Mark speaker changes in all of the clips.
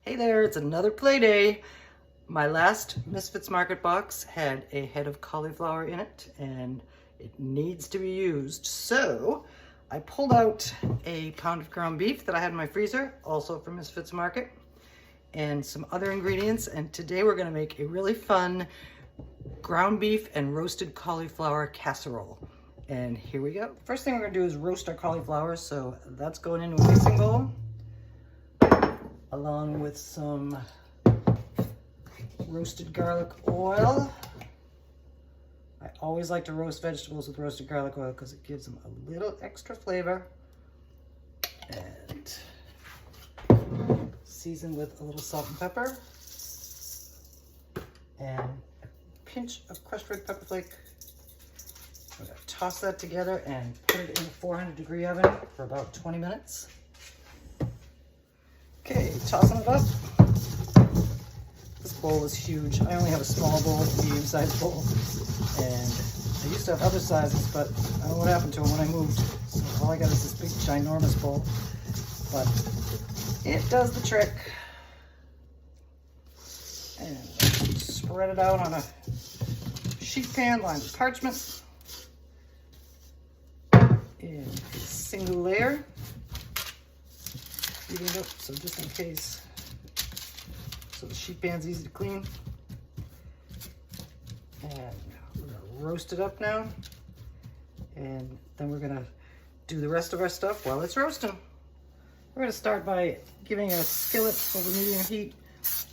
Speaker 1: Hey there, it's another play day. My last Misfits Market box had a head of cauliflower in it and it needs to be used. So I pulled out a pound of ground beef that I had in my freezer, also from Misfits Market, and some other ingredients. And today we're gonna make a really fun ground beef and roasted cauliflower casserole. And here we go. First thing we're gonna do is roast our cauliflower. So that's going into a mixing bowl, along with some roasted garlic oil. I always like to roast vegetables with roasted garlic oil because it gives them a little extra flavor. And season with a little salt and pepper. And a pinch of crushed red pepper flake. I'm gonna toss that together and put it in a 400-degree oven for about 20 minutes. Okay, tossing it up. This bowl is huge. I only have a small bowl, a medium-sized bowl. And I used to have other sizes, but I don't know what happened to them when I moved. So all I got is this big, ginormous bowl. But it does the trick. And spread it out on a sheet pan lined with parchment. In a single layer. Even it up, so just in case, so the sheet pan's easy to clean. And we're gonna roast it up now, and then we're gonna do the rest of our stuff while it's roasting. We're gonna start by giving a skillet over medium heat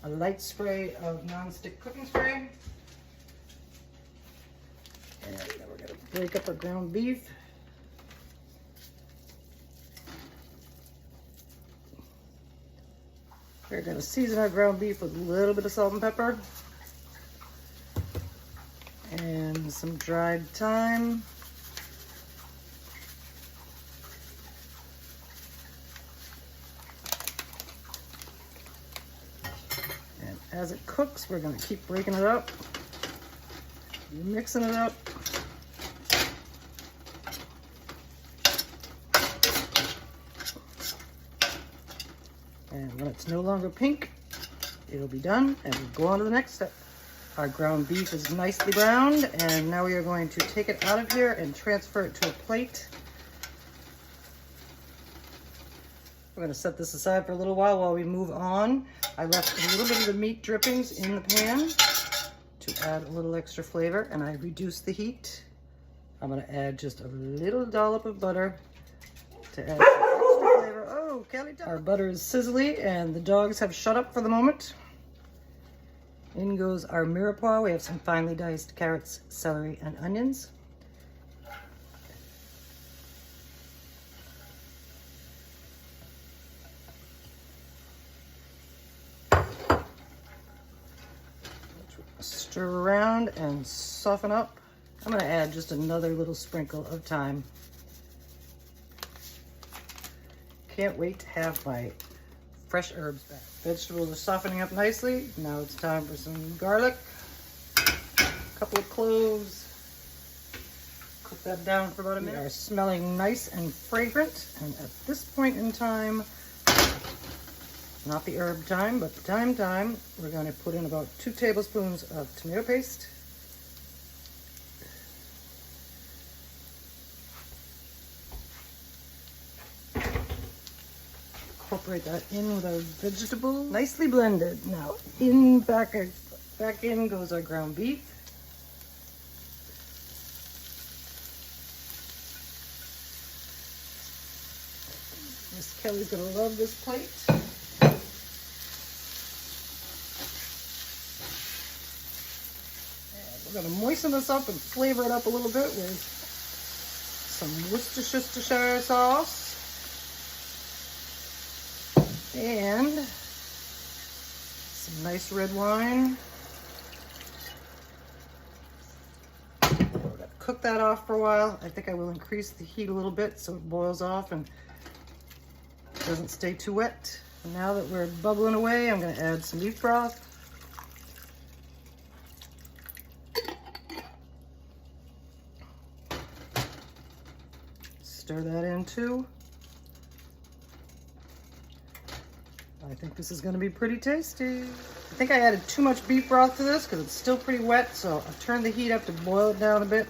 Speaker 1: a light spray of non-stick cooking spray, and then we're gonna break up our ground beef. We're going to season our ground beef with a little bit of salt and pepper and some dried thyme. And as it cooks, we're going to keep breaking it up, mixing it up. And when it's no longer pink, it'll be done, and we'll go on to the next step. Our ground beef is nicely browned, and now we are going to take it out of here and transfer it to a plate. We're going to set this aside for a little while we move on. I left a little bit of the meat drippings in the pan to add a little extra flavor, and I reduced the heat. I'm going to add just a little dollop of butter to add some extra flavor. Oh, Kelly, our butter is sizzly and the dogs have shut up for the moment. In goes our mirepoix. We have some finely diced carrots, celery, and onions. Stir around and soften up. I'm going to add just another little sprinkle of thyme. Can't wait to have my fresh herbs back. Vegetables are softening up nicely. Now it's time for some garlic, a couple of cloves. Cook that down for about a minute. We are smelling nice and fragrant. And at this point in time, not the herb time, but the thyme, we're going to put in about 2 tablespoons of tomato paste. Incorporate that in with our vegetables. Nicely blended. Now, back in goes our ground beef. Miss Kelly's gonna love this plate. And we're gonna moisten this up and flavor it up a little bit with some Worcestershire sauce. And some nice red wine. We're going to cook that off for a while. I think I will increase the heat a little bit so it boils off and doesn't stay too wet. And now that we're bubbling away, I'm going to add some beef broth. Stir that in too. I think this is gonna be pretty tasty. I think I added too much beef broth to this because it's still pretty wet, so I've turned the heat up to boil it down a bit.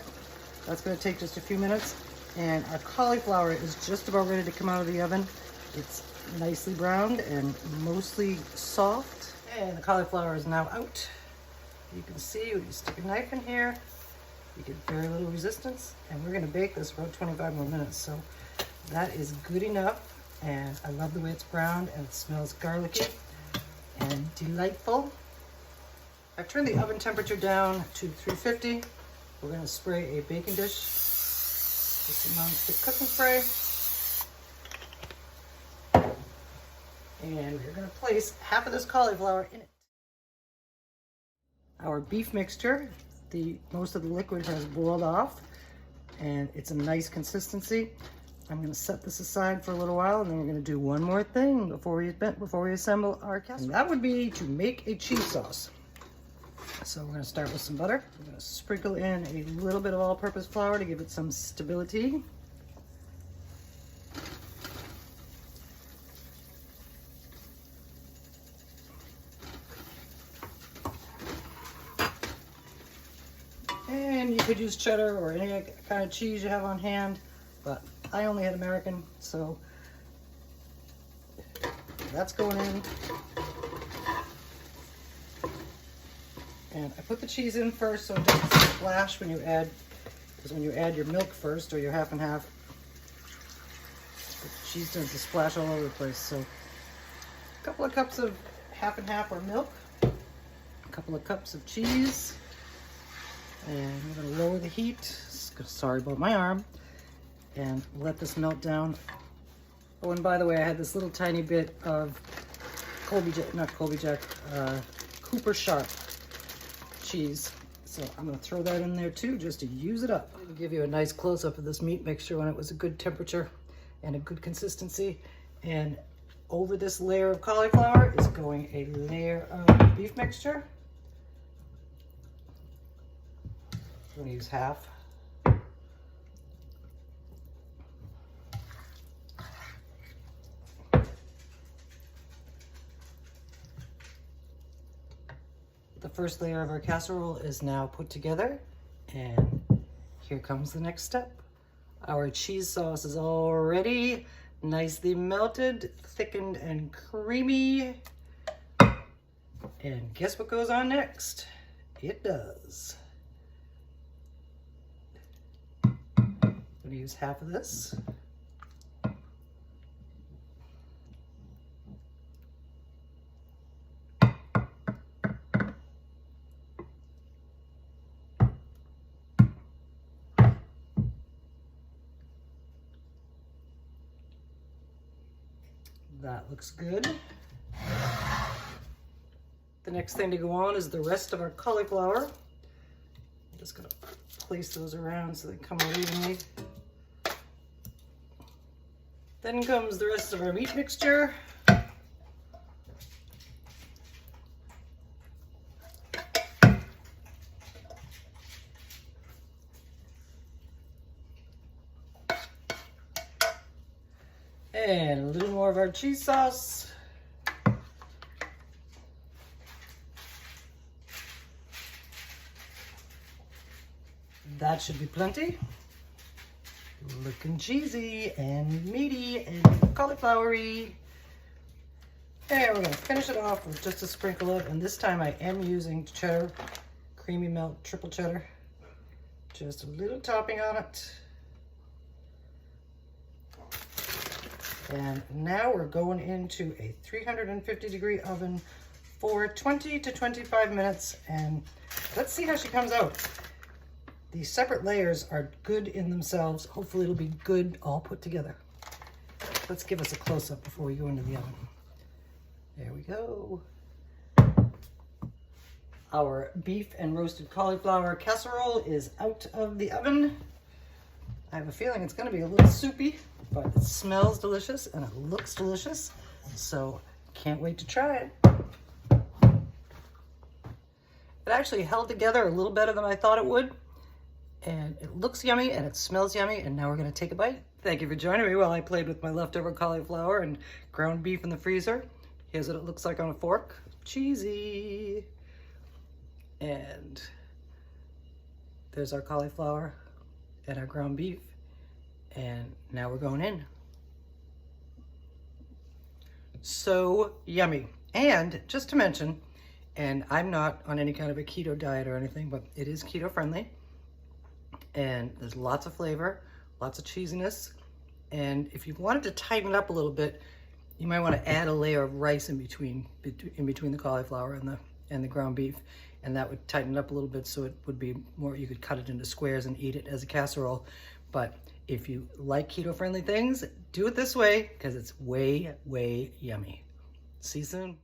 Speaker 1: That's gonna take just a few minutes. And our cauliflower is just about ready to come out of the oven. It's nicely browned and mostly soft. And the cauliflower is now out. You can see when you stick a knife in here, you get very little resistance. And we're gonna bake this for about 25 more minutes. So that is good enough. And I love the way it's browned and it smells garlicky and delightful. I've turned the oven temperature down to 350. We're gonna spray a baking dish with some non-stick cooking spray. And we're gonna place half of this cauliflower in it. Our beef mixture, most of the liquid has boiled off and it's a nice consistency. I'm gonna set this aside for a little while and then we're gonna do one more thing before we assemble our casserole. And that would be to make a cheese sauce. So we're gonna start with some butter. I'm gonna sprinkle in a little bit of all-purpose flour to give it some stability. And you could use cheddar or any kind of cheese you have on hand, but I only had American, so that's going in. And I put the cheese in first so it doesn't splash when you add, because when you add your milk first or your half and half, the cheese tends to splash all over the place. So a couple of cups of half and half or milk, a couple of cups of cheese, and I'm going to lower the heat. Sorry about my arm. And let this melt down. Oh, and by the way, I had this little tiny bit of Cooper Sharp cheese. So I'm gonna throw that in there too, just to use it up. I'll give you a nice close-up of this meat mixture when it was a good temperature and a good consistency. And over this layer of cauliflower is going a layer of beef mixture. I'm gonna use half. The first layer of our casserole is now put together, and here comes the next step. Our cheese sauce is already nicely melted, thickened, and creamy. And guess what goes on next? It does. I'm gonna use half of this. That looks good. The next thing to go on is the rest of our cauliflower. I'm just gonna place those around so they come out evenly. Then comes the rest of our meat mixture. And a little more of our cheese sauce. That should be plenty. Looking cheesy and meaty and cauliflowery. And we're gonna finish it off with just a sprinkle of, and this time I am using cheddar, creamy melt triple cheddar. Just a little topping on it. And now we're going into a 350-degree oven for 20 to 25 minutes, and let's see how she comes out. These separate layers are good in themselves. Hopefully it'll be good all put together. Let's give us a close-up before we go into the oven. There we go. Our beef and roasted cauliflower casserole is out of the oven. I have a feeling it's going to be a little soupy, but it smells delicious and it looks delicious, so can't wait to try it. It actually held together a little better than I thought it would, and it looks yummy and it smells yummy, and now we're going to take a bite. Thank you for joining me while I played with my leftover cauliflower and ground beef in the freezer. Here's what it looks like on a fork. Cheesy. And there's our cauliflower and our ground beef. And now we're going in. So yummy. And just to mention, and I'm not on any kind of a keto diet or anything, but it is keto friendly. And there's lots of flavor, lots of cheesiness. And if you wanted to tighten it up a little bit, you might want to add a layer of rice in between the cauliflower and the ground beef. And that would tighten it up a little bit, so it would be more, you could cut it into squares and eat it as a casserole. But if you like keto friendly things, do it this way because it's way, way yummy. See you soon.